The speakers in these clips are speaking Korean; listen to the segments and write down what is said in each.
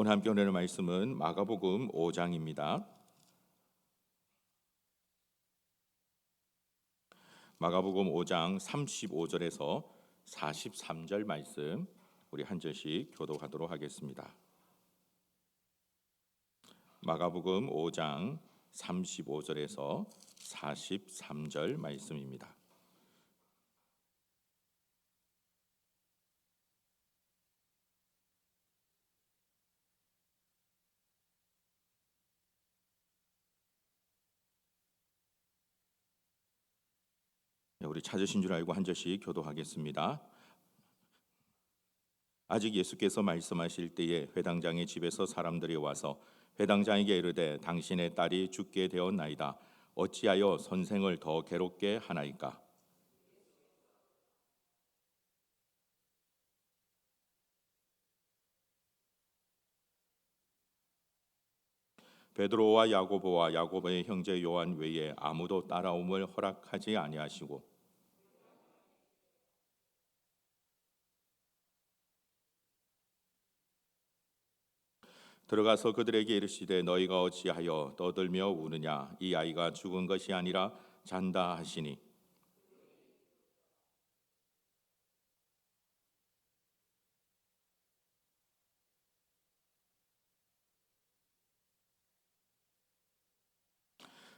오늘 함께 오늘 말씀은 마가복음 5장입니다. 마가복음 5장 35절에서 43절 말씀 우리 한 절씩 교독하도록 하겠습니다. 마가복음 5장 35절에서 43절 말씀입니다. 우리 찾으신 줄 알고 한 절씩 교독하겠습니다. 아직 예수께서 말씀하실 때에 회당장의 집에서 사람들이 와서 회당장에게 이르되 당신의 딸이 죽게 되었나이다. 어찌하여 선생을 더 괴롭게 하나이까? 베드로와 야고보와 야고보의 형제 요한 외에 아무도 따라옴을 허락하지 아니하시고 들어가서 그들에게 이르시되 너희가 어찌하여 떠들며 우느냐? 이 아이가 죽은 것이 아니라 잔다 하시니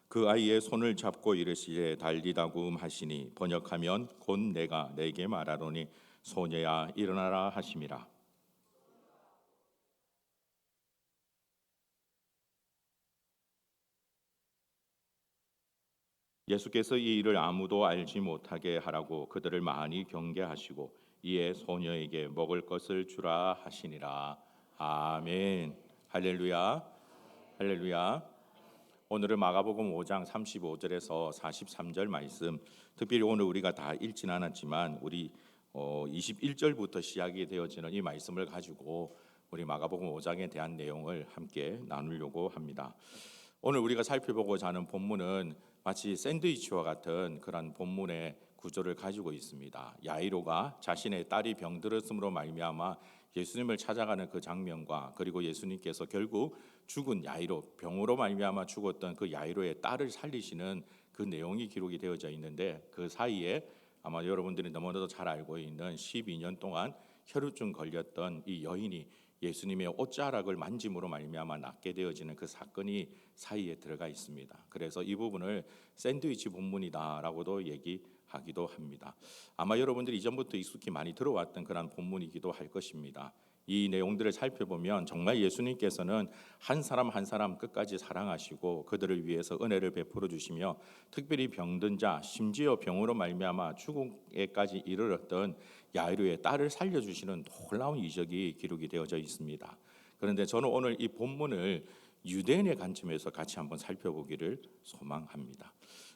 그 아이의 손을 잡고 이르시되 달리다굼 하시니 번역하면 곧 내가 내게 말하노니 소녀야 일어나라 하심이라. 예수께서 이 일을 아무도 알지 못하게 하라고 그들을 많이 경계하시고 이에 소녀에게 먹을 것을 주라 하시니라. 아멘. 할렐루야. 할렐루야. 오늘은 마가복음 5장 35절에서 43절 말씀, 특별히 오늘 우리가 다 읽진 않았지만 우리 21절부터 시작이 되어지는 이 말씀을 가지고 우리 마가복음 5장에 대한 내용을 함께 나누려고 합니다. 오늘 우리가 살펴보고자 하는 본문은 마치 샌드위치와 같은 그런 본문의 구조를 가지고 있습니다. 야이로가 자신의 딸이 병들었음으로 말미암아 예수님을 찾아가는 그 장면과 그리고 예수님께서 결국 죽은 야이로, 병으로 말미암아 죽었던 그 야이로의 딸을 살리시는 그 내용이 기록이 되어져 있는데, 그 사이에 아마 여러분들이 너무나도 잘 알고 있는 12년 동안 혈루증 걸렸던 이 여인이 예수님의 옷자락을 만짐으로 말미암아 낫게 되어지는 그 사건이 사이에 들어가 있습니다. 그래서 이 부분을 샌드위치 본문이다라고도 얘기하기도 합니다. 아마 여러분들이 이전부터 익숙히 많이 들어왔던 그런 본문이기도 할 것입니다. 이 내용들을 살펴보면 정말 예수님께서는 한 사람 한 사람 끝까지 사랑하시고 그들을 위해서 은혜를 베풀어 주시며 특별히 병든 자, 심지어 병으로 말미암아 죽음에까지 이르렀던 야이로의 딸을 살려주시는 놀라운 이적이 기록이 되어져 있습니다. 그런데 저는 오늘 이 본문을 유대인의 관점에서 같이 한번 살펴보기를 소망합니다.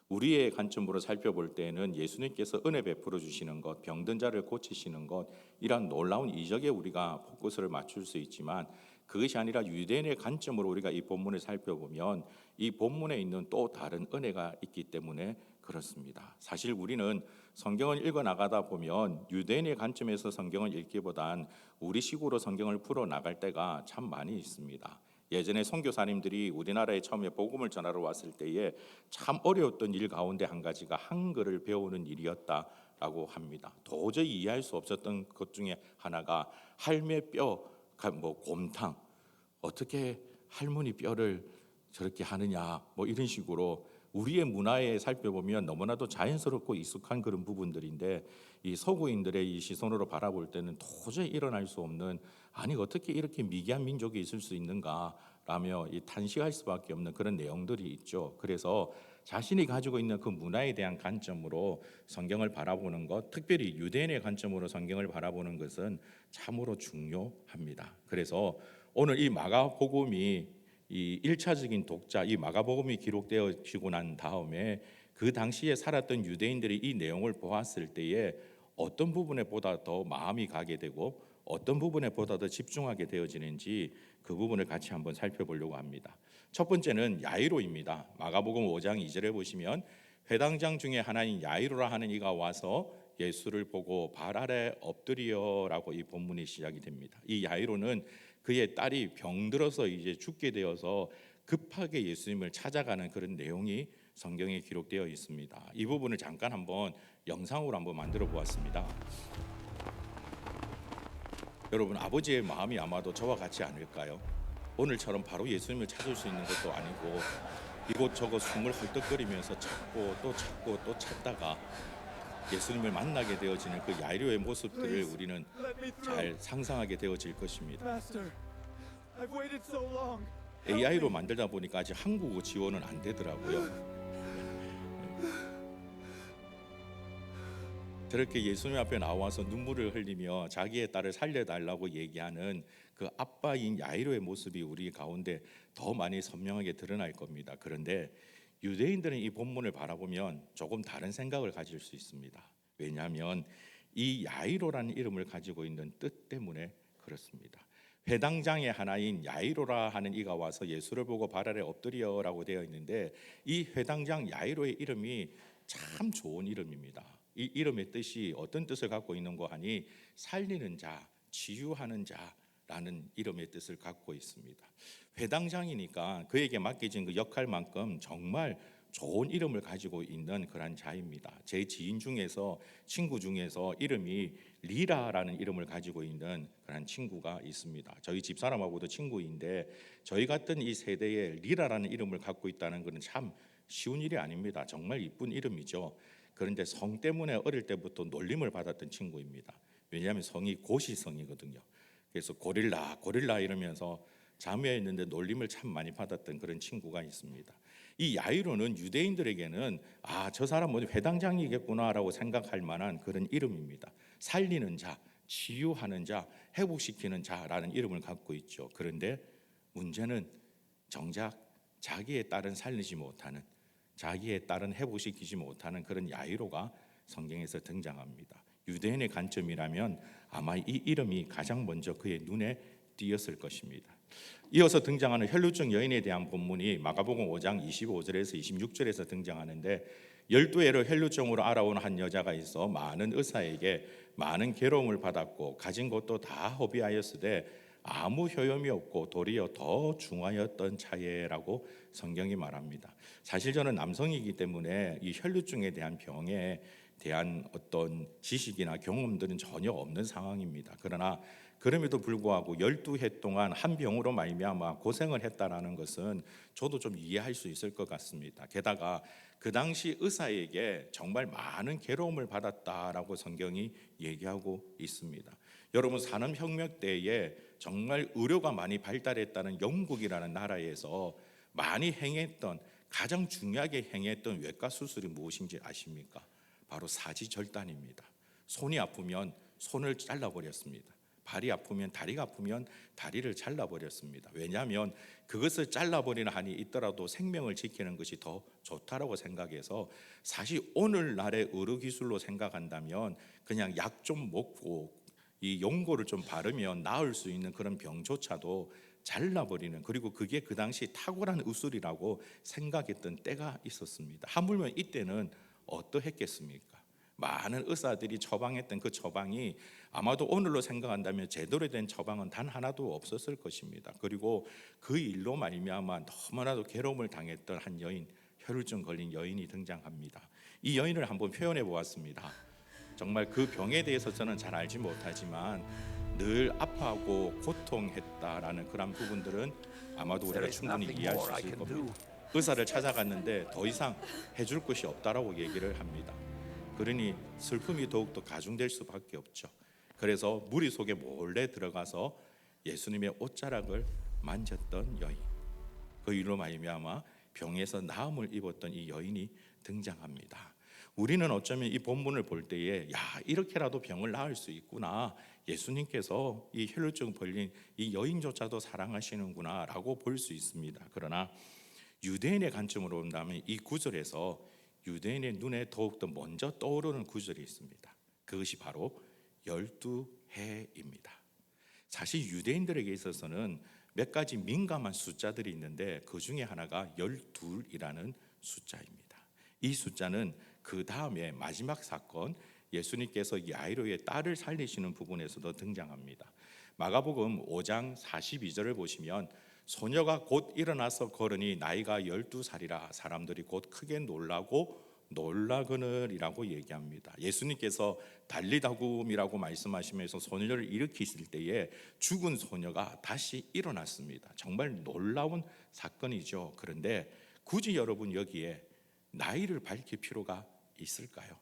우리의 관점으로 살펴볼 때는 예수님께서 은혜 베풀어 주시는 것, 병든 자를 고치시는 것, 이런 놀라운 이적에 우리가 포커스를 맞출 수 있지만 그것이 아니라 유대인의 관점으로 우리가 이 본문을 살펴보면 이 본문에 있는 또 다른 은혜가 있기 때문에 그렇습니다. 사실 우리는 성경을 읽어 나가다 보면 유대인의 관점에서 성경을 읽기보단 우리식으로 성경을 풀어 나갈 때가 참 많이 있습니다. 예전에 선교사님들이 우리나라에 처음에 복음을 전하러 왔을 때에 참 어려웠던 일 가운데 한 가지가 한글을 배우는 일이었다라고 합니다. 도저히 이해할 수 없었던 것 중에 하나가 할매 뼈, 곰탕, 어떻게 할머니 뼈를 저렇게 하느냐, 이런 식으로 우리의 문화에 살펴보면 너무나도 자연스럽고 익숙한 그런 부분들인데 이 서구인들의 이 시선으로 바라볼 때는 도저히 일어날 수 없는, 아니 어떻게 이렇게 미개한 민족이 있을 수 있는가 라며 이 탄식할 수밖에 없는 그런 내용들이 있죠. 그래서 자신이 가지고 있는 그 문화에 대한 관점으로 성경을 바라보는 것, 특별히 유대인의 관점으로 성경을 바라보는 것은 참으로 중요합니다. 그래서 오늘 이 마가복음이 이 1차적인 독자, 이 마가복음이 기록되어지고 난 다음에 그 당시에 살았던 유대인들이 이 내용을 보았을 때에 어떤 부분에 보다 더 마음이 가게 되고 어떤 부분에 보다 더 집중하게 되어지는지 그 부분을 같이 한번 살펴보려고 합니다. 첫 번째는 야이로입니다. 마가복음 5장 2절에 보시면 회당장 중에 하나인 야이로라 하는 이가 와서 예수를 보고 발 아래 엎드리어라고 이 본문이 시작이 됩니다. 이 야이로는 그의 딸이 병들어서 이제 죽게 되어서 급하게 예수님을 찾아가는 그런 내용이 성경에 기록되어 있습니다. 이 부분을 잠깐 한번 영상으로 한번 만들어 보았습니다. 여러분, 아버지의 마음이 아마도 저와 같지 않을까요? 오늘처럼 바로 예수님을 찾을 수 있는 것도 아니고 이곳저곳 숨을 헐떡거리면서 찾고 또 찾고 또 찾다가 예수님을 만나게 되어지는 그 야이로의 모습들을 우리는 잘 상상하게 되어질 것입니다. AI로 만들다 보니까 아직 한국어 지원은 안 되더라고요. 저렇게 예수님 앞에 나와서 눈물을 흘리며 자기의 딸을 살려달라고 얘기하는 그 아빠인 야이로의 모습이 우리 가운데 더 많이 선명하게 드러날 겁니다. 그런데 유대인들은 이 본문을 바라보면 조금 다른 생각을 가질 수 있습니다. 왜냐하면 이 야이로라는 이름을 가지고 있는 뜻 때문에 그렇습니다. 회당장의 하나인 야이로라 하는 이가 와서 예수를 보고 발 아래 엎드려라고 되어 있는데 이 회당장 야이로의 이름이 참 좋은 이름입니다. 이 이름의 뜻이 어떤 뜻을 갖고 있는고 하니 살리는 자, 치유하는 자라는 이름의 뜻을 갖고 있습니다. 회당장이니까 그에게 맡겨진 그 역할만큼 정말 좋은 이름을 가지고 있는 그런 자입니다. 제 지인 중에서 친구 중에서 이름이 리라라는 이름을 가지고 있는 그런 친구가 있습니다. 저희 집사람하고도 친구인데 저희 같은 이 세대에 리라라는 이름을 갖고 있다는 것은 참 쉬운 일이 아닙니다. 정말 이쁜 이름이죠. 그런데 성 때문에 어릴 때부터 놀림을 받았던 친구입니다. 왜냐하면 성이 고시성이거든요. 그래서 고릴라 이러면서 자매했는데 놀림을 참 많이 받았던 그런 친구가 있습니다. 이 야이로는 유대인들에게는 저 사람은 회당장이겠구나라고 생각할 만한 그런 이름입니다. 살리는 자, 치유하는 자, 회복시키는 자라는 이름을 갖고 있죠. 그런데 문제는 정작 자기의 딸은 살리지 못하는, 자기의 딸은 회복시키지 못하는 그런 야이로가 성경에서 등장합니다. 유대인의 관점이라면 아마 이 이름이 가장 먼저 그의 눈에 띄었을 것입니다. 이어서 등장하는 혈루증 여인에 대한 본문이 마가복음 5장 25절에서 26절에서 등장하는데 12해를 혈루증으로 알아온 한 여자가 있어 많은 의사에게 많은 괴로움을 받았고 가진 것도 다 허비하였으되 아무 효용이 없고 도리어 더 중하였던 차예라고 성경이 말합니다. 사실 저는 남성이기 때문에 이 혈루증에 대한 병에 대한 어떤 지식이나 경험들은 전혀 없는 상황입니다. 그러나 그럼에도 불구하고 12해 동안 한 병으로 말미암아 고생을 했다라는 것은 저도 좀 이해할 수 있을 것 같습니다. 게다가 그 당시 의사에게 정말 많은 괴로움을 받았다라고 성경이 얘기하고 있습니다. 여러분, 산업혁명 때에 정말 의료가 많이 발달했다는 영국이라는 나라에서 많이 행했던, 가장 중요하게 행했던 외과 수술이 무엇인지 아십니까? 바로 사지절단입니다. 손이 아프면 손을 잘라버렸습니다. 발이 아프면, 다리가 아프면 다리를 잘라버렸습니다. 왜냐하면 그것을 잘라버리는 한이 있더라도 생명을 지키는 것이 더 좋다라고 생각해서, 사실 오늘날의 의료기술로 생각한다면 그냥 약 좀 먹고 이 연고를 좀 바르면 나을 수 있는 그런 병조차도 잘라버리는, 그리고 그게 그 당시 탁월한 의술이라고 생각했던 때가 있었습니다. 하물며 이때는 어떠했겠습니까? 많은 의사들이 처방했던 그 처방이 아마도 오늘로 생각한다면 제대로 된 처방은 단 하나도 없었을 것입니다. 그리고 그 일로 말미암아 너무나도 괴로움을 당했던 한 여인, 혈루증 걸린 여인이 등장합니다. 이 여인을 한번 표현해 보았습니다. 정말 그 병에 대해서 저는 잘 알지 못하지만 늘 아파하고 고통했다라는 그런 부분들은 아마도 우리가 충분히 이해할 수 있을 겁니다. 의사를 찾아갔는데 더 이상 해줄 것이 없다라고 얘기를 합니다. 그러니 슬픔이 더욱더 가중될 수밖에 없죠. 그래서 무리 속에 몰래 들어가서 예수님의 옷자락을 만졌던 여인, 그 일로 말미암아 병에서 나음을 입었던 이 여인이 등장합니다. 우리는 어쩌면 이 본문을 볼 때에 이렇게라도 병을 나을 수 있구나, 예수님께서 이 혈루증 걸린 이 여인조차도 사랑하시는구나 라고 볼 수 있습니다. 그러나 유대인의 관점으로 본다면 이 구절에서 유대인의 눈에 더욱더 먼저 떠오르는 구절이 있습니다. 그것이 바로 12해입니다. 사실 유대인들에게 있어서는 몇 가지 민감한 숫자들이 있는데 그 중에 하나가 12이라는 숫자입니다. 이 숫자는 그 다음에 마지막 사건 예수님께서 야이로의 딸을 살리시는 부분에서도 등장합니다. 마가복음 5장 42절을 보시면 소녀가 곧 일어나서 걸으니 나이가 12살이라 사람들이 곧 크게 놀라고 놀라거늘이라고 얘기합니다. 예수님께서 달리다굼이라고 말씀하시면서 소녀를 일으키실 때에 죽은 소녀가 다시 일어났습니다. 정말 놀라운 사건이죠. 그런데 굳이 여러분 여기에 나이를 밝힐 필요가 있을까요?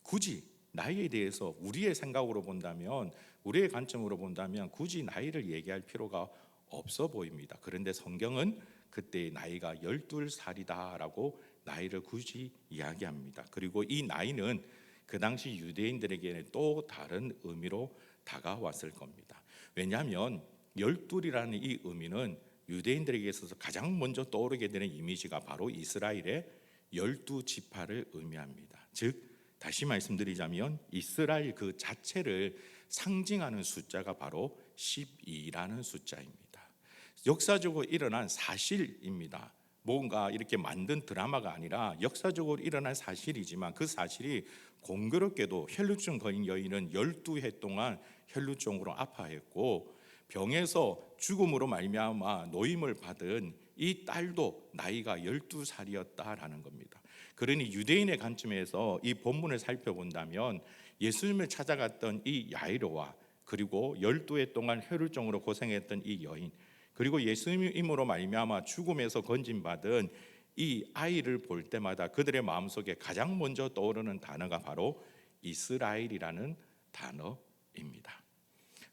굳이 나이에 대해서 우리의 생각으로 본다면, 우리의 관점으로 본다면 굳이 나이를 얘기할 필요가 없어 보입니다. 그런데 성경은 그때의 나이가 12살이다라고 나이를 굳이 이야기합니다. 그리고 이 나이는 그 당시 유대인들에게는 또 다른 의미로 다가왔을 겁니다. 왜냐하면 12이라는 이 의미는 유대인들에게 있어서 가장 먼저 떠오르게 되는 이미지가 바로 이스라엘의 12지파를 의미합니다. 즉 다시 말씀드리자면 이스라엘 그 자체를 상징하는 숫자가 바로 12라는 숫자입니다. 역사적으로 일어난 사실입니다. 뭔가 이렇게 만든 드라마가 아니라 역사적으로 일어난 사실이지만 그 사실이 공교롭게도 혈루증 걸린 여인은 12해 동안 혈루증으로 아파했고 병에서 죽음으로 말미암아 노임을 받은 이 딸도 나이가 12살이었다라는 겁니다. 그러니 유대인의 관점에서 이 본문을 살펴본다면 예수님을 찾아갔던 이 야이로와 그리고 12해 동안 혈루증으로 고생했던 이 여인, 그리고 예수님으로 말미암아 죽음에서 건진받은 이 아이를 볼 때마다 그들의 마음속에 가장 먼저 떠오르는 단어가 바로 이스라엘이라는 단어입니다.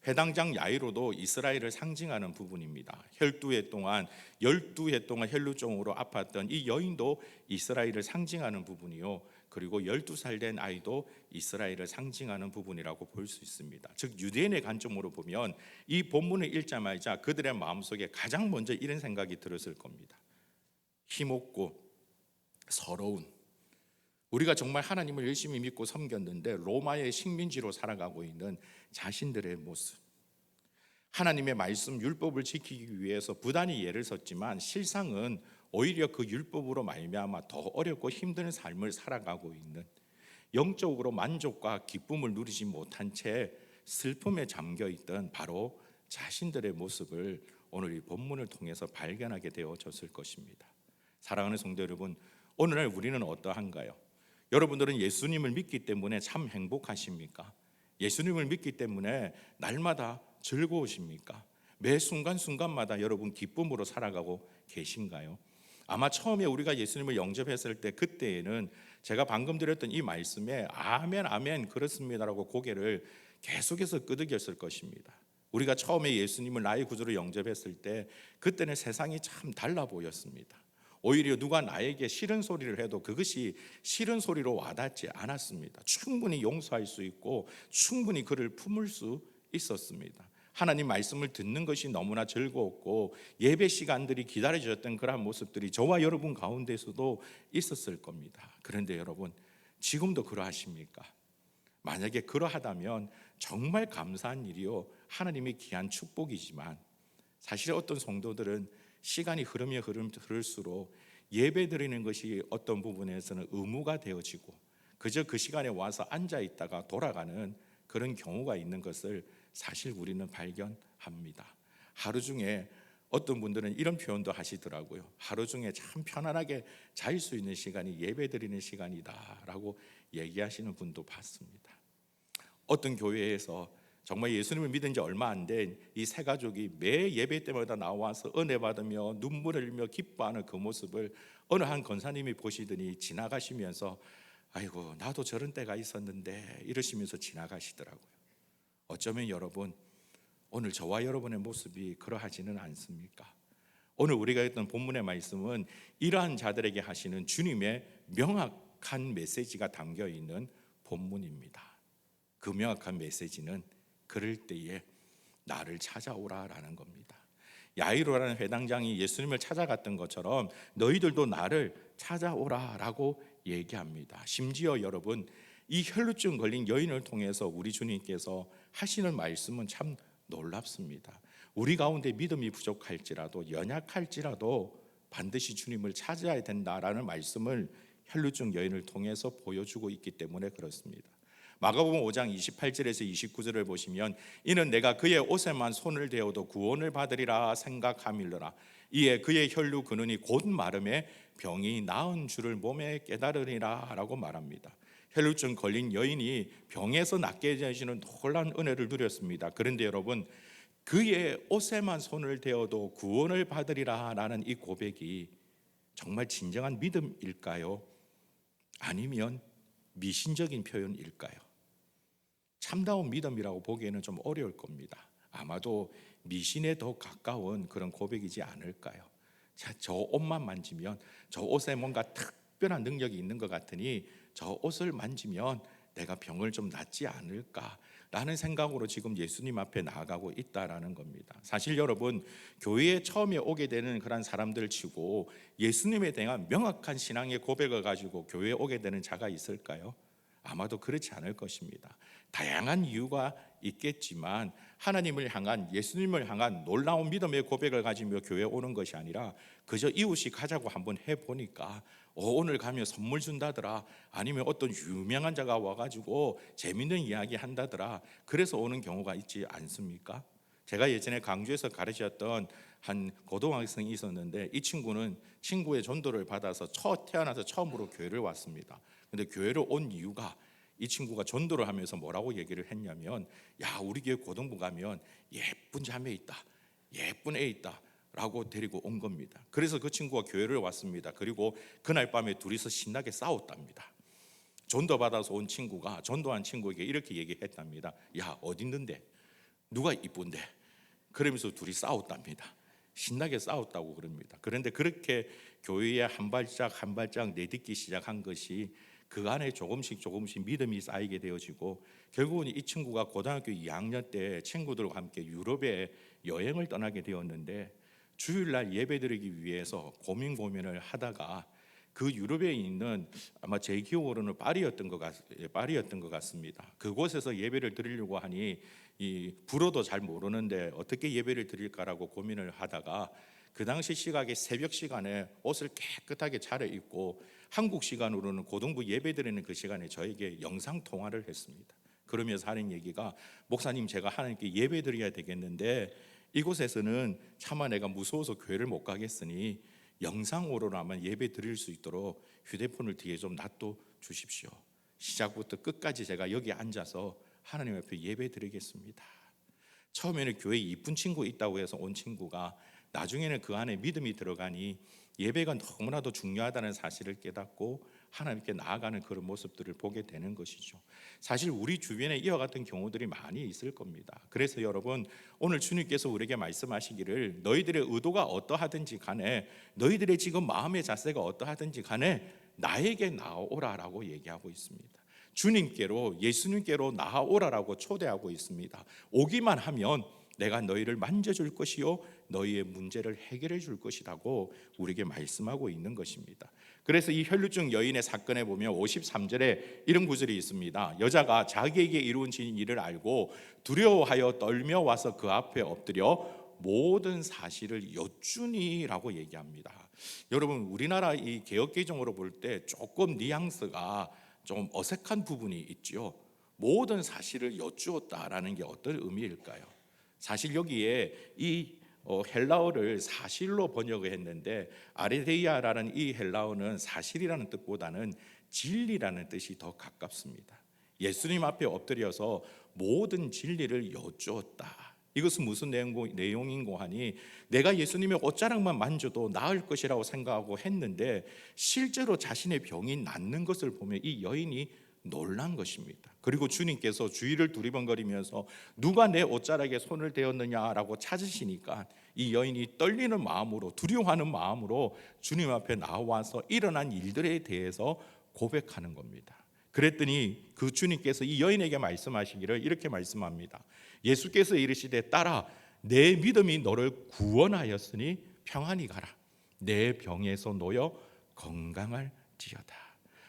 회당장 야이로도 이스라엘을 상징하는 부분입니다. 12해 동안 혈루증으로 아팠던 이 여인도 이스라엘을 상징하는 부분이요, 그리고 12살 된 아이도 이스라엘을 상징하는 부분이라고 볼 수 있습니다. 즉 유대인의 관점으로 보면 이 본문을 읽자마자 그들의 마음속에 가장 먼저 이런 생각이 들었을 겁니다. 힘없고 서러운, 우리가 정말 하나님을 열심히 믿고 섬겼는데 로마의 식민지로 살아가고 있는 자신들의 모습, 하나님의 말씀 율법을 지키기 위해서 부단히 애를 썼지만 실상은 오히려 그 율법으로 말미암아 더 어렵고 힘든 삶을 살아가고 있는, 영적으로 만족과 기쁨을 누리지 못한 채 슬픔에 잠겨 있던 바로 자신들의 모습을 오늘 이 본문을 통해서 발견하게 되어졌을 것입니다. 사랑하는 성도 여러분, 오늘날 우리는 어떠한가요? 여러분들은 예수님을 믿기 때문에 참 행복하십니까? 예수님을 믿기 때문에 날마다 즐거우십니까? 매 순간순간마다 여러분 기쁨으로 살아가고 계신가요? 아마 처음에 우리가 예수님을 영접했을 때 그때에는 제가 방금 드렸던 이 말씀에 아멘 아멘 그렇습니다라고 고개를 계속해서 끄덕였을 것입니다. 우리가 처음에 예수님을 나의 구주로 영접했을 때 그때는 세상이 참 달라 보였습니다. 오히려 누가 나에게 싫은 소리를 해도 그것이 싫은 소리로 와닿지 않았습니다. 충분히 용서할 수 있고 충분히 그를 품을 수 있었습니다. 하나님 말씀을 듣는 것이 너무나 즐거웠고 예배 시간들이 기다려졌던 그러한 모습들이 저와 여러분 가운데서도 있었을 겁니다. 그런데 여러분, 지금도 그러하십니까? 만약에 그러하다면 정말 감사한 일이요, 하나님의 귀한 축복이지만 사실 어떤 성도들은 시간이 흐르면 흐를수록 예배 드리는 것이 어떤 부분에서는 의무가 되어지고 그저 그 시간에 와서 앉아 있다가 돌아가는 그런 경우가 있는 것을 사실 우리는 발견합니다. 하루 중에 어떤 분들은 이런 표현도 하시더라고요. 하루 중에 참 편안하게 잘 수 있는 시간이 예배 드리는 시간이다라고 얘기하시는 분도 봤습니다. 어떤 교회에서 정말 예수님을 믿은 지 얼마 안 된 이 세 가족이 매 예배 때마다 나와서 은혜 받으며 눈물을 흘리며 기뻐하는 그 모습을 어느 한 권사님이 보시더니 지나가시면서 아이고 나도 저런 때가 있었는데 이러시면서 지나가시더라고요. 어쩌면 여러분, 오늘 저와 여러분의 모습이 그러하지는 않습니까? 오늘 우리가 했던 본문의 말씀은 이러한 자들에게 하시는 주님의 명확한 메시지가 담겨 있는 본문입니다. 그 명확한 메시지는 그럴 때에 나를 찾아오라라는 겁니다. 야이로라는 회당장이 예수님을 찾아갔던 것처럼 너희들도 나를 찾아오라라고 얘기합니다. 심지어 여러분, 이 혈루증 걸린 여인을 통해서 우리 주님께서 하시는 말씀은 참 놀랍습니다. 우리 가운데 믿음이 부족할지라도 연약할지라도 반드시 주님을 찾아야 된다라는 말씀을 혈루증 여인을 통해서 보여주고 있기 때문에 그렇습니다. 마가복음 5장 28절에서 29절을 보시면 이는 내가 그의 옷에만 손을 대어도 구원을 받으리라 생각함일러라. 이에 그의 혈루 근원이 곧 마름에 병이 나은 줄을 몸에 깨달으리라 라고 말합니다. 혈루증 걸린 여인이 병에서 낫게 되시는 놀라운 은혜를 누렸습니다. 그런데 여러분, 그의 옷에만 손을 대어도 구원을 받으리라 라는 이 고백이 정말 진정한 믿음일까요? 아니면 미신적인 표현일까요? 참다운 믿음이라고 보기에는 좀 어려울 겁니다. 아마도 미신에 더 가까운 그런 고백이지 않을까요? 자, 저 옷만 만지면, 저 옷에 뭔가 특별한 능력이 있는 것 같으니 저 옷을 만지면 내가 병을 좀 낫지 않을까라는 생각으로 지금 예수님 앞에 나아가고 있다라는 겁니다. 사실 여러분, 교회에 처음에 오게 되는 그런 사람들 치고 예수님에 대한 명확한 신앙의 고백을 가지고 교회에 오게 되는 자가 있을까요? 아마도 그렇지 않을 것입니다. 다양한 이유가 있겠지만 하나님을 향한, 예수님을 향한 놀라운 믿음의 고백을 가지며 교회에 오는 것이 아니라 그저 이웃이 가자고 한번 해보니까 오늘 가면 선물 준다더라, 아니면 어떤 유명한 자가 와가지고 재밌는 이야기 한다더라, 그래서 오는 경우가 있지 않습니까? 제가 예전에 강주에서 가르쳤던 한 고등학생이 있었는데 이 친구는 친구의 전도를 받아서 태어나서 처음으로 교회를 왔습니다. 근데 교회를 온 이유가 이 친구가 전도를 하면서 뭐라고 얘기를 했냐면, 야, 우리 교회 고등부 가면 예쁜 자매 있다, 예쁜 애 있다 라고 데리고 온 겁니다. 그래서 그 친구가 교회를 왔습니다. 그리고 그날 밤에 둘이서 신나게 싸웠답니다. 전도 받아서 온 친구가 전도한 친구에게 이렇게 얘기했답니다. 야, 어디 있는데? 누가 이쁜데? 그러면서 둘이 싸웠답니다. 신나게 싸웠다고 그럽니다. 그런데 그렇게 교회에 한 발짝 한 발짝 내딛기 시작한 것이 그 안에 조금씩 믿음이 쌓이게 되어지고, 결국은 이 친구가 고등학교 2학년 때 친구들과 함께 유럽에 여행을 떠나게 되었는데, 주일날 예배드리기 위해서 고민을 하다가 그 유럽에 있는, 아마 제 기억으로는 파리였던 것 같습니다. 그곳에서 예배를 드리려고 하니 이 불어도 잘 모르는데 어떻게 예배를 드릴까라고 고민을 하다가 그 당시 시각에 새벽 시간에 옷을 깨끗하게 차려입고 한국 시간으로는 고등부 예배드리는 그 시간에 저에게 영상 통화를 했습니다. 그러면서 하는 얘기가, 목사님, 제가 하나님께 예배드려야 되겠는데 이곳에서는 차마 내가 무서워서 교회를 못 가겠으니 영상으로나마 예배 드릴 수 있도록 휴대폰을 뒤에 좀 놔둬 주십시오. 시작부터 끝까지 제가 여기 앉아서 하나님 앞에 예배 드리겠습니다. 처음에는 교회에 이쁜 친구 있다고 해서 온 친구가 나중에는 그 안에 믿음이 들어가니 예배가 너무나도 중요하다는 사실을 깨닫고 하나님께 나아가는 그런 모습들을 보게 되는 것이죠. 사실 우리 주변에 이와 같은 경우들이 많이 있을 겁니다. 그래서 여러분, 오늘 주님께서 우리에게 말씀하시기를 너희들의 의도가 어떠하든지 간에, 너희들의 지금 마음의 자세가 어떠하든지 간에 나에게 나아오라라고 얘기하고 있습니다. 주님께로, 예수님께로 나아오라라고 초대하고 있습니다. 오기만 하면 내가 너희를 만져줄 것이요 너희의 문제를 해결해 줄 것이라고 우리에게 말씀하고 있는 것입니다. 그래서 이 혈루증 여인의 사건에 보면 53절에 이런 구절이 있습니다. 여자가 자기에게 이룬 일을 알고 두려워하여 떨며 와서 그 앞에 엎드려 모든 사실을 여쭈니라고 얘기합니다. 여러분, 우리나라 이 개역개정으로 볼 때 조금 뉘앙스가 좀 어색한 부분이 있죠. 모든 사실을 여쭈었다라는 게 어떤 의미일까요? 사실 여기에 이 헬라어를 사실로 번역을 했는데, 아레데이아라는 이 헬라어는 사실이라는 뜻보다는 진리라는 뜻이 더 가깝습니다. 예수님 앞에 엎드려서 모든 진리를 여쭈었다. 이것은 무슨 내용인고 하니, 내가 예수님의 옷자락만 만져도 나을 것이라고 생각하고 했는데 실제로 자신의 병이 낫는 것을 보며 이 여인이 놀란 것입니다. 그리고 주님께서 주위를 두리번거리면서 누가 내 옷자락에 손을 대었느냐라고 찾으시니까 이 여인이 떨리는 마음으로, 두려워하는 마음으로 주님 앞에 나와서 일어난 일들에 대해서 고백하는 겁니다. 그랬더니 그 주님께서 이 여인에게 말씀하시기를 이렇게 말씀합니다. 예수께서 이르시되 딸아, 내 믿음이 너를 구원하였으니 평안히 가라. 내 병에서 놓여 건강할지어다.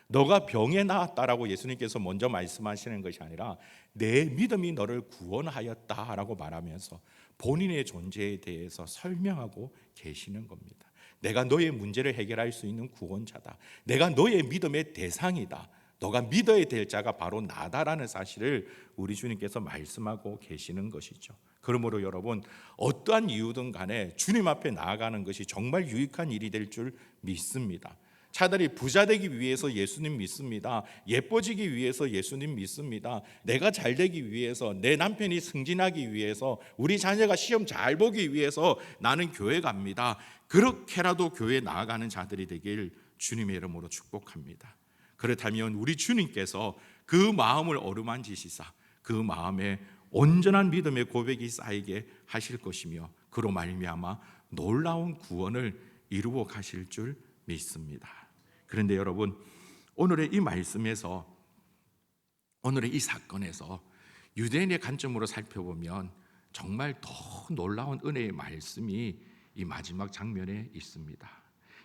너가 병에 나았다라고 예수님께서 먼저 말씀하시는 것이 아니라 내 믿음이 너를 구원하였다라고 말하면서 본인의 존재에 대해서 설명하고 계시는 겁니다. 내가 너의 문제를 해결할 수 있는 구원자다. 내가 너의 믿음의 대상이다. 너가 믿어야 될 자가 바로 나다라는 사실을 우리 주님께서 말씀하고 계시는 것이죠. 그러므로 여러분, 어떠한 이유든 간에 주님 앞에 나아가는 것이 정말 유익한 일이 될 줄 믿습니다. 차라리 부자 되기 위해서 예수님 믿습니다. 예뻐지기 위해서 예수님 믿습니다. 내가 잘 되기 위해서, 내 남편이 승진하기 위해서, 우리 자녀가 시험 잘 보기 위해서 나는 교회 갑니다. 그렇게라도 교회에 나아가는 자들이 되길 주님의 이름으로 축복합니다. 그렇다면 우리 주님께서 그 마음을 어루만지시사 그 마음에 온전한 믿음의 고백이 쌓이게 하실 것이며 그로 말미암아 놀라운 구원을 이루어 가실 줄 믿습니다. 그런데 여러분, 오늘의 이 말씀에서, 오늘의 이 사건에서 유대인의 관점으로 살펴보면 정말 더 놀라운 은혜의 말씀이 이 마지막 장면에 있습니다.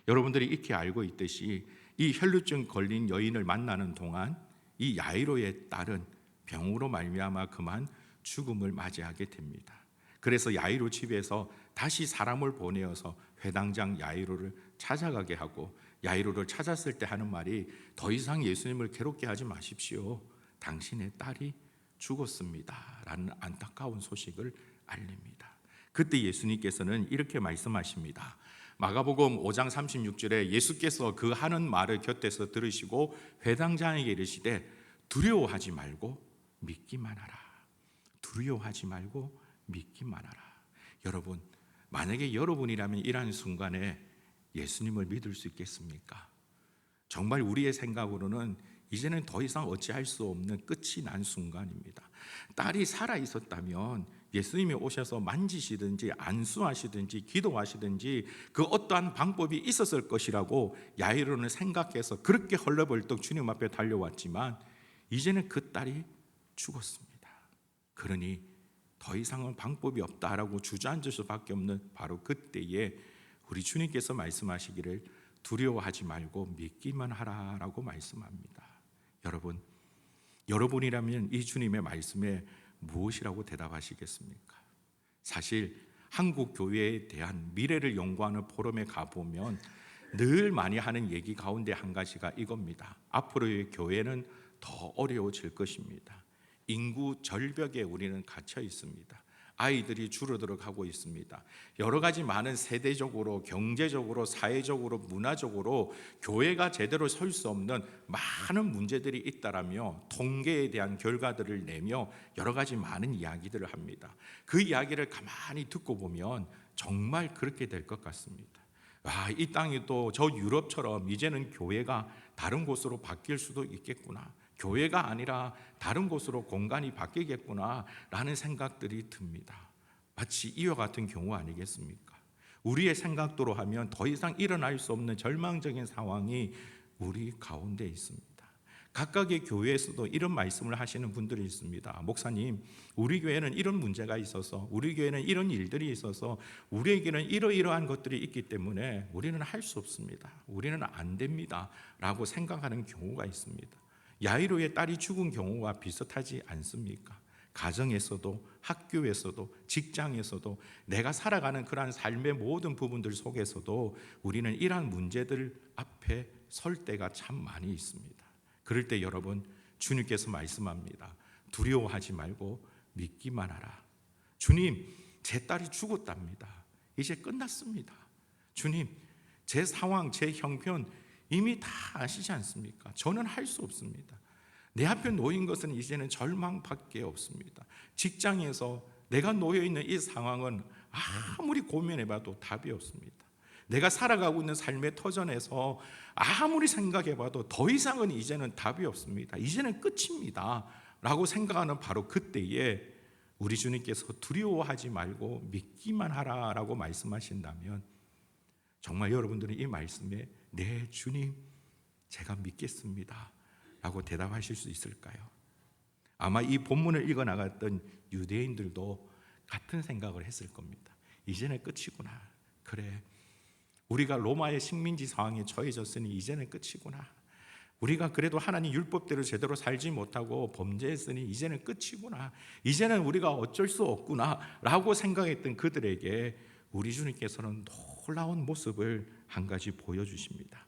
여러분들이 익히 알고 있듯이 이 혈루증 걸린 여인을 만나는 동안 이 야이로의 딸은 병으로 말미암아 그만 죽음을 맞이하게 됩니다. 그래서 야이로 집에서 다시 사람을 보내어서 회당장 야이로를 찾아가게 하고, 야이로를 찾았을 때 하는 말이 더 이상 예수님을 괴롭게 하지 마십시오. 당신의 딸이 죽었습니다. 라는 안타까운 소식을 알립니다. 그때 예수님께서는 이렇게 말씀하십니다. 마가복음 5장 36절에 예수께서 그 하는 말을 곁에서 들으시고 회당장에게 이르시되 두려워하지 말고 믿기만 하라. 두려워하지 말고 믿기만 하라. 여러분, 만약에 여러분이라면 이러한 순간에 예수님을 믿을 수 있겠습니까? 정말 우리의 생각으로는 이제는 더 이상 어찌할 수 없는 끝이 난 순간입니다. 딸이 살아 있었다면 예수님이 오셔서 만지시든지 안수하시든지 기도하시든지 그 어떠한 방법이 있었을 것이라고 야이로는 생각해서 그렇게 헐레벌떡 주님 앞에 달려왔지만 이제는 그 딸이 죽었습니다. 그러니 더 이상은 방법이 없다라고 주저앉을 수밖에 없는 바로 그때에 우리 주님께서 말씀하시기를 두려워하지 말고 믿기만 하라라고 말씀합니다. 여러분, 여러분이라면 이 주님의 말씀에 무엇이라고 대답하시겠습니까? 사실 한국 교회에 대한 미래를 연구하는 포럼에 가보면 늘 많이 하는 얘기 가운데 한 가지가 이겁니다. 앞으로의 교회는 더 어려워질 것입니다. 인구 절벽에 우리는 갇혀 있습니다. 아이들이 줄어들어 가고 있습니다. 여러 가지 많은 세대적으로, 경제적으로, 사회적으로, 문화적으로 교회가 제대로 설 수 없는 많은 문제들이 있다라며 통계에 대한 결과들을 내며 여러 가지 많은 이야기들을 합니다. 그 이야기를 가만히 듣고 보면 정말 그렇게 될 것 같습니다. 이 땅이 또 저 유럽처럼 이제는 교회가 다른 곳으로 바뀔 수도 있겠구나. 교회가 아니라 다른 곳으로 공간이 바뀌겠구나 라는 생각들이 듭니다. 마치 이와 같은 경우 아니겠습니까? 우리의 생각대로 하면 더 이상 일어날 수 없는 절망적인 상황이 우리 가운데 있습니다. 각각의 교회에서도 이런 말씀을 하시는 분들이 있습니다. 목사님, 우리 교회는 이런 문제가 있어서, 우리 교회는 이런 일들이 있어서, 우리에게는 이러이러한 것들이 있기 때문에 우리는 할 수 없습니다. 우리는 안 됩니다 라고 생각하는 경우가 있습니다. 야이로의 딸이 죽은 경우와 비슷하지 않습니까? 가정에서도, 학교에서도, 직장에서도, 내가 살아가는 그러한 삶의 모든 부분들 속에서도 우리는 이러한 문제들 앞에 설 때가 참 많이 있습니다. 그럴 때 여러분, 주님께서 말씀합니다. 두려워하지 말고 믿기만 하라. 주님, 제 딸이 죽었답니다. 이제 끝났습니다. 주님, 제 상황, 제 형편 이미 다 아시지 않습니까? 저는 할 수 없습니다. 내 앞에 놓인 것은 이제는 절망밖에 없습니다. 직장에서 내가 놓여 있는 이 상황은 아무리 고민해봐도 답이 없습니다. 내가 살아가고 있는 삶의 터전에서 아무리 생각해봐도 더 이상은 이제는 답이 없습니다. 이제는 끝입니다 라고 생각하는 바로 그때에 우리 주님께서 두려워하지 말고 믿기만 하라라고 말씀하신다면 정말 여러분들은 이 말씀에 네 주님 제가 믿겠습니다 라고 대답하실 수 있을까요? 아마 이 본문을 읽어 나갔던 유대인들도 같은 생각을 했을 겁니다. 이제는 끝이구나. 그래, 우리가 로마의 식민지 상황에 처해졌으니 이제는 끝이구나. 우리가 그래도 하나님 율법대로 제대로 살지 못하고 범죄했으니 이제는 끝이구나. 이제는 우리가 어쩔 수 없구나 라고 생각했던 그들에게 우리 주님께서는 놀라운 모습을 한 가지 보여주십니다.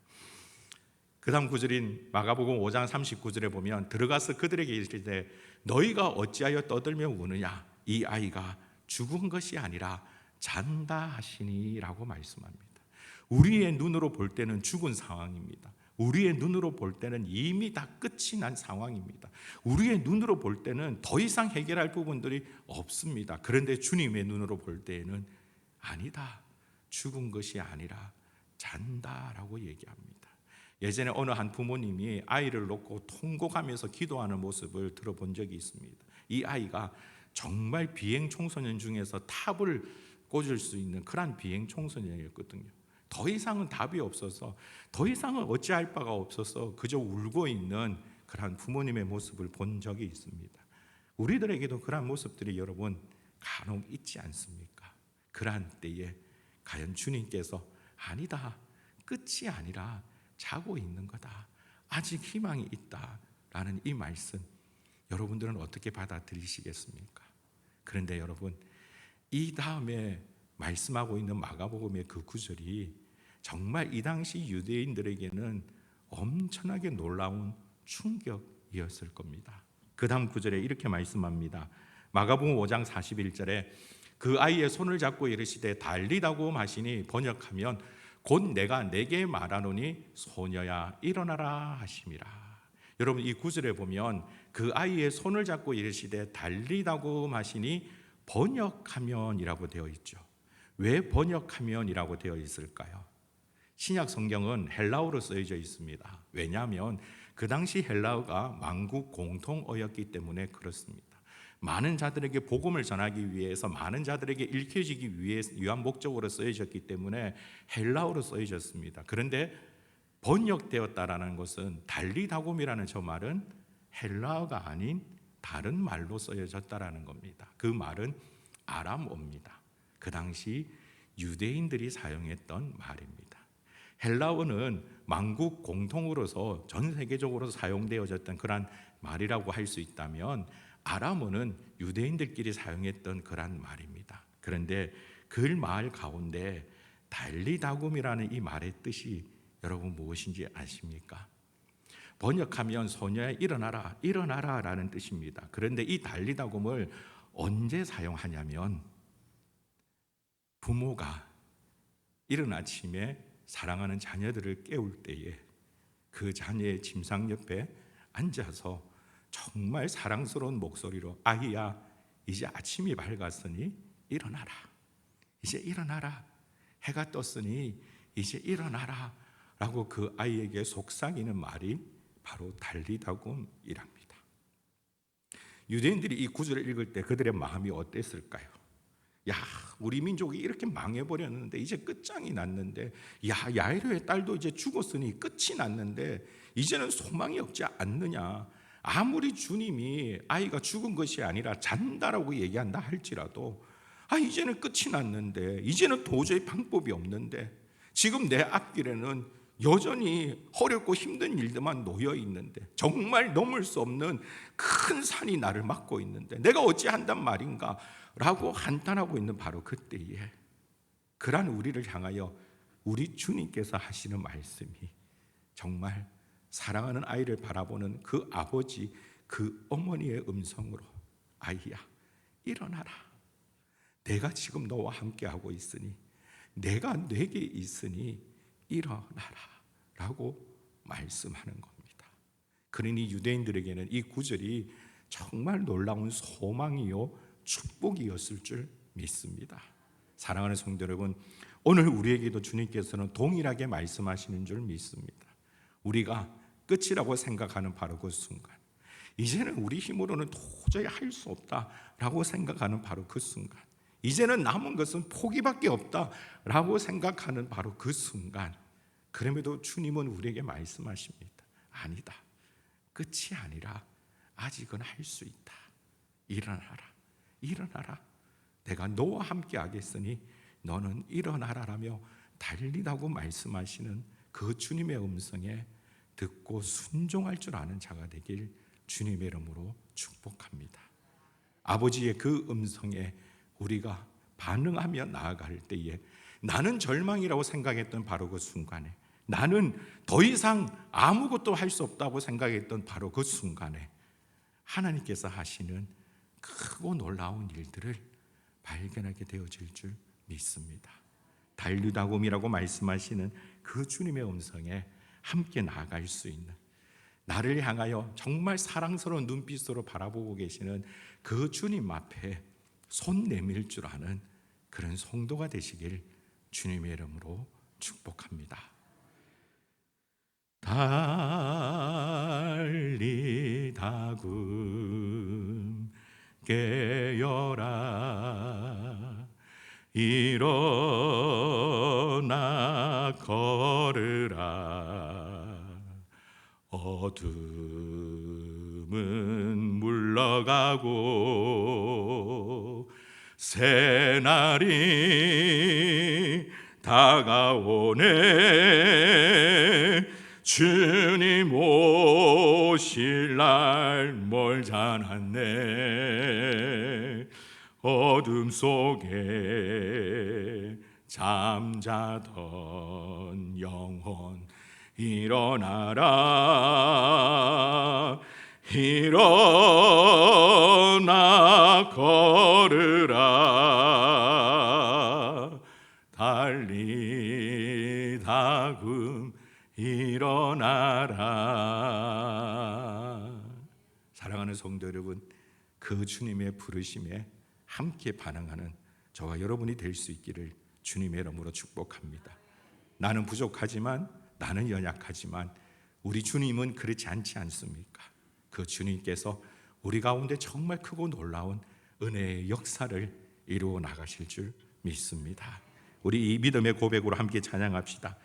그 다음 구절인 마가복음 5장 39절에 보면 들어가서 그들에게 이르되 너희가 어찌하여 떠들며 우느냐 이 아이가 죽은 것이 아니라 잔다 하시니라고 말씀합니다. 우리의 눈으로 볼 때는 죽은 상황입니다. 우리의 눈으로 볼 때는 이미 다 끝이 난 상황입니다. 우리의 눈으로 볼 때는 더 이상 해결할 부분들이 없습니다. 그런데 주님의 눈으로 볼 때에는 아니다, 죽은 것이 아니라 잔다라고 얘기합니다. 예전에 어느 한 부모님이 아이를 놓고 통곡하면서 기도하는 모습을 들어본 적이 있습니다. 이 아이가 정말 비행 청소년 중에서 탑을 꽂을 수 있는 그런 비행 청소년이었거든요. 더 이상은 답이 없어서, 더 이상은 어찌할 바가 없어서 그저 울고 있는 그런 부모님의 모습을 본 적이 있습니다. 우리들에게도 그런 모습들이 여러분 간혹 있지 않습니까? 그러한 때에 과연 주님께서 아니다, 끝이 아니라 자고 있는 거다, 아직 희망이 있다라는 이 말씀 여러분들은 어떻게 받아들이시겠습니까? 그런데 여러분, 이 다음에 말씀하고 있는 마가복음의 그 구절이 정말 이 당시 유대인들에게는 엄청나게 놀라운 충격이었을 겁니다. 그 다음 구절에 이렇게 말씀합니다. 마가복음 5장 41절에 그 아이의 손을 잡고 이르시되 달리다고 하시니 번역하면 곧 내가 내게 말하노니 소녀야 일어나라 하심이라. 여러분, 이 구절에 보면 그 아이의 손을 잡고 이르시되 달리다고 하시니 번역하면이라고 되어 있죠. 왜 번역하면이라고 되어 있을까요? 신약 성경은 헬라어로 쓰여져 있습니다. 왜냐하면 그 당시 헬라어가 만국 공통어였기 때문에 그렇습니다. 많은 자들에게 복음을 전하기 위해서, 많은 자들에게 읽혀지기 위한 목적으로 쓰여졌기 때문에 헬라어로 쓰여졌습니다. 그런데 번역되었다라는 것은 달리다곰이라는 저 말은 헬라어가 아닌 다른 말로 쓰여졌다라는 겁니다. 그 말은 아람어입니다. 그 당시 유대인들이 사용했던 말입니다. 헬라어는 만국 공통으로서 전 세계적으로 사용되어졌던 그런 말이라고 할 수 있다면 아람어는 유대인들끼리 사용했던 그런 말입니다. 그런데 그 말 가운데 달리다굼이라는 이 말의 뜻이 여러분 무엇인지 아십니까? 번역하면 소녀야 일어나라, 일어나라 라는 뜻입니다. 그런데 이 달리다굼을 언제 사용하냐면 부모가 이른 아침에 사랑하는 자녀들을 깨울 때에 그 자녀의 침상 옆에 앉아서 정말 사랑스러운 목소리로 아이야 이제 아침이 밝았으니 일어나라, 이제 일어나라, 해가 떴으니 이제 일어나라 라고 그 아이에게 속삭이는 말이 바로 달리다굼이랍니다. 유대인들이 이 구절을 읽을 때 그들의 마음이 어땠을까요? 야, 우리 민족이 이렇게 망해버렸는데 이제 끝장이 났는데, 야, 야이로의 딸도 이제 죽었으니 끝이 났는데 이제는 소망이 없지 않느냐. 아무리 주님이 아이가 죽은 것이 아니라 잔다라고 얘기한다 할지라도 이제는 끝이 났는데, 이제는 도저히 방법이 없는데, 지금 내 앞길에는 여전히 어렵고 힘든 일들만 놓여 있는데, 정말 넘을 수 없는 큰 산이 나를 막고 있는데 내가 어찌한단 말인가 라고 한탄하고 있는 바로 그때에 그러한 우리를 향하여 우리 주님께서 하시는 말씀이 정말 사랑하는 아이를 바라보는 그 아버지, 그 어머니의 음성으로 아이야 일어나라, 내가 지금 너와 함께하고 있으니, 내가 내게 있으니 일어나라 라고 말씀하는 겁니다. 그러니 유대인들에게는 이 구절이 정말 놀라운 소망이요 축복이었을 줄 믿습니다. 사랑하는 성도 여러분, 오늘 우리에게도 주님께서는 동일하게 말씀하시는 줄 믿습니다. 우리가 끝이라고 생각하는 바로 그 순간, 이제는 우리 힘으로는 도저히 할 수 없다라고 생각하는 바로 그 순간, 이제는 남은 것은 포기밖에 없다라고 생각하는 바로 그 순간, 그럼에도 주님은 우리에게 말씀하십니다. 아니다, 끝이 아니라 아직은 할 수 있다. 일어나라, 일어나라, 내가 너와 함께 하겠으니 너는 일어나라라며 달리다고 말씀하시는 그 주님의 음성에 듣고 순종할 줄 아는 자가 되길 주님의 이름으로 축복합니다. 아버지의 그 음성에 우리가 반응하며 나아갈 때에 나는 절망이라고 생각했던 바로 그 순간에, 나는 더 이상 아무것도 할 수 없다고 생각했던 바로 그 순간에 하나님께서 하시는 크고 놀라운 일들을 발견하게 되어질 줄 믿습니다. 달리다곰이라고 말씀하시는 그 주님의 음성에 함께 나아갈 수 있는, 나를 향하여 정말 사랑스러운 눈빛으로 바라보고 계시는 그 주님 앞에 손 내밀 줄 아는 그런 성도가 되시길 주님의 이름으로 축복합니다. 달리다금 깨어라, 일어나 걸으라. 어둠은 물러가고 새날이 다가오네. 주님 오실 날 멀지 않았네. 어둠 속에 잠자던 영혼 일어나라. 일어나 걸으라. 달리다금 일어나라. 사랑하는 성도 여러분, 그 주님의 부르심에 함께 반응하는 저와 여러분이 될 수 있기를 주님의 이름으로 축복합니다. 나는 부족하지만, 나는 연약하지만 우리 주님은 그렇지 않지 않습니까? 그 주님께서 우리 가운데 정말 크고 놀라운 은혜의 역사를 이루어 나가실 줄 믿습니다. 우리 이 믿음의 고백으로 함께 찬양합시다.